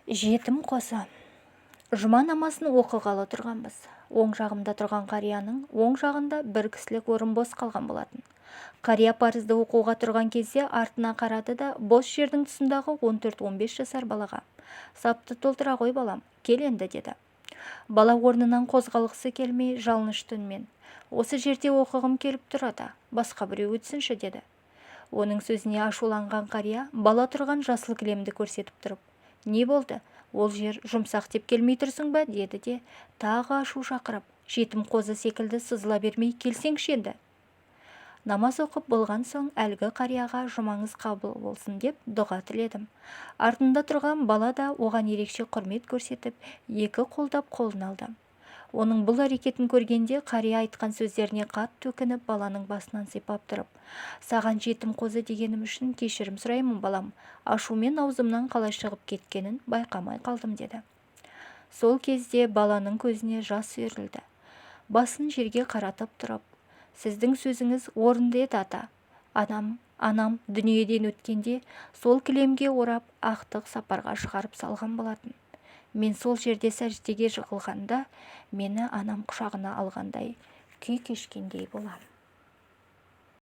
Жетім қозы. Жұма намазын оқығалы тұрғанбыз. Оң жағымда тұрған қарияның оң жағында бір кісілік орын бос қалған болатын. Қария парызды оқуға тұрған кезде артына қарады да бос жердің тұсындағы 14-15 жасар балаға: "Сапты толтыра ғой балам, кел енді", деді. Бала орнынан қозғалғысы келмей жалынышты үнмен: "Осы жерде оқығым келіп тұрады, басқа біреу өтсінші", деді. Оның сөзіне ашуланған қария бала тұрған жасыл кілемді көрсетіп тұрып: "Не болды? Ол жер жұмсақ деп келмей тұрсың ба?" деді де тағы ашу шақырып: "Жетім қозы секілді сызыла бермей келсеңші енді". Намаз оқып болған соң әлгі қарияға "Жұмаңыз қабыл болсын" деп дұға тіледім. Артында тұрған бала да оған ерекше құрмет көрсетіп, екі қолдап қолын алды. Оның бұл әрекетін көргенде қария айтқан сөздеріне қатты өкініп, баланың басынан сипап тұрып: "Саған жетім қозы дегенім үшін кешірім сұраймын балам, ашумен аузымнан қалай шығып кеткенін байқамай қалдым", деді. Сол кезде баланың көзіне жас үйірілді. Басын жерге қаратып тұрып: "Сіздің сөзіңіз орынды еді ата. Анам дүниеден өткенде сол кілемге орап ақтық сапарға шығарып салған болатын. Мен сол жерде сәждеге жығылғанда мені анам құшағына алғандай күй кешкендей болам".